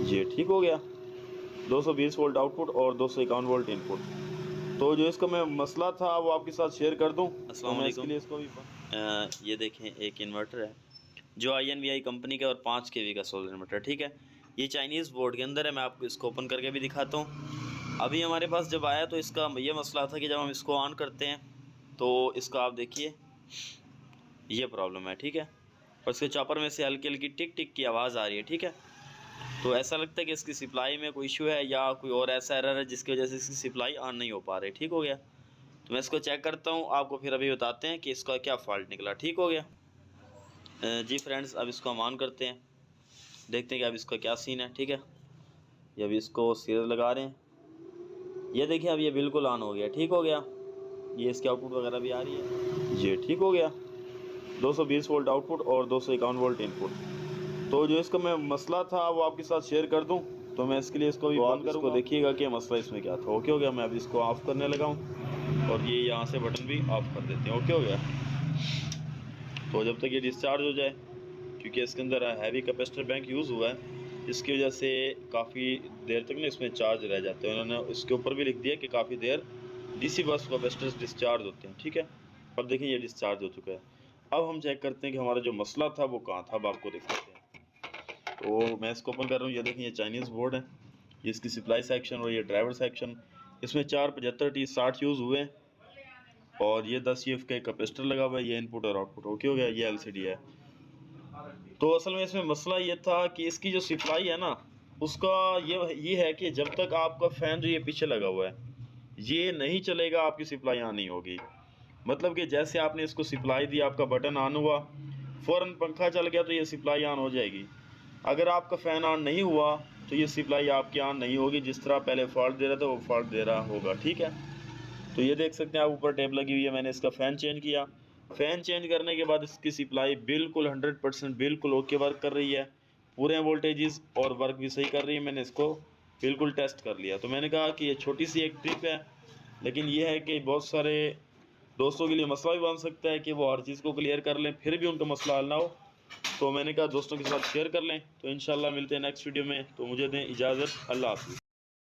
ये ठीक हो गया। 220 वोल्ट आउटपुट और 251 वोल्ट इनपुट। तो जो इसका मैं मसला था वो आपके साथ शेयर कर दूं। तो मैं इसके लिए इसको भी ये देखें, एक इन्वर्टर है जो INVI कंपनी का और 5 kV का सोलर इन्वर्टर, ठीक है। ये चाइनीज़ बोर्ड के अंदर है। मैं आपको इसको ओपन करके भी दिखाता हूँ। अभी हमारे पास जब आया तो इसका ये मसला था कि जब हम इसको ऑन करते हैं तो इसका आप देखिए ये प्रॉब्लम है, ठीक है। और इसके चॉपर में से हल्की हल्की टिक टिक की आवाज़ आ रही है, ठीक है। तो ऐसा लगता है कि इसकी सप्लाई में कोई इशू है या कोई और ऐसा एरर है जिसकी वजह से इसकी सप्लाई ऑन नहीं हो पा रही। ठीक हो गया। तो मैं इसको चेक करता हूँ, आपको फिर अभी बताते हैं कि इसका क्या फ़ॉल्ट निकला। ठीक हो गया जी फ्रेंड्स, अब इसको हम ऑन करते हैं, देखते हैं कि अब इसका क्या सीन है। ठीक है, ये अभी इसको सीरीज लगा रहे हैं। ये देखिए अब ये बिल्कुल ऑन हो गया। ठीक हो गया, ये इसकी आउटपुट वगैरह भी आ रही है। ये ठीक हो गया। 220 वोल्ट आउटपुट और 251 वोल्ट इनपुट। तो जो इसका मैं मसला था वो आपके साथ शेयर कर दूं। तो मैं इसके लिए इसको भी बंद करूँगा। इसको देखिएगा कि मसला इसमें क्या था। ओके हो गया। मैं अभी इसको ऑफ़ करने लगा हूँ और ये यहाँ से बटन भी ऑफ़ कर देते हैं। ओके हो गया। तो जब तक ये डिस्चार्ज हो जाए, क्योंकि इसके अंदर हैवी कैपेसिटर बैंक यूज़ हुआ है, इसकी वजह से काफ़ी देर तक ना इसमें चार्ज रह जाते हैं। उन्होंने इसके ऊपर भी लिख दिया कि काफ़ी देर DC बस कैपेसिटर्स डिस्चार्ज होते हैं। ठीक है, अब देखिए ये डिस्चार्ज हो चुका है। अब हम चेक करते हैं कि हमारा जो मसला था वो कहाँ था। अब आपको दिखाते हैं। तो मैं इसको ओपन कर रहा हूँ। ये देखिए ये चाइनीज़ बोर्ड है, ये इसकी सप्लाई सेक्शन और ये ड्राइवर सेक्शन। इसमें 475T60 यूज़ हुए और ये 10 UF का कैपेसिटर लगा हुआ है। ये इनपुट और आउटपुट ओके हो गया। ये LCD है। तो असल में इसमें मसला ये था कि इसकी जो सप्लाई है ना, उसका ये है कि जब तक आपका फ़ैन जो ये पीछे लगा हुआ है ये नहीं चलेगा, आपकी सप्लाई ऑन नहीं होगी। मतलब कि जैसे आपने इसको सप्लाई दी, आपका बटन ऑन हुआ, फ़ौरन पंखा चल गया तो ये सप्लाई ऑन हो जाएगी। अगर आपका फ़ैन ऑन नहीं हुआ तो ये सप्लाई आपकी ऑन नहीं होगी। जिस तरह पहले फॉल्ट दे रहा था वो फॉल्ट दे रहा होगा। ठीक है, तो ये देख सकते हैं आप, ऊपर टेप लगी हुई है। मैंने इसका फ़ैन चेंज किया। फ़ैन चेंज करने के बाद इसकी सप्लाई बिल्कुल 100% बिल्कुल ओके वर्क कर रही है। पूरे वोल्टेजेस और वर्क भी सही कर रही है। मैंने इसको बिल्कुल टेस्ट कर लिया। तो मैंने कहा कि ये छोटी सी एक ट्रिप है, लेकिन ये है कि बहुत सारे दोस्तों के लिए मसला भी बन सकता है कि वो हर चीज़ को क्लियर कर लें फिर भी उनका मसला हल ना हो। तो मैंने कहा दोस्तों के साथ शेयर कर लें। तो इंशाल्लाह मिलते हैं नेक्स्ट वीडियो में। तो मुझे दें इजाज़त। अल्लाह हाफ़िज़।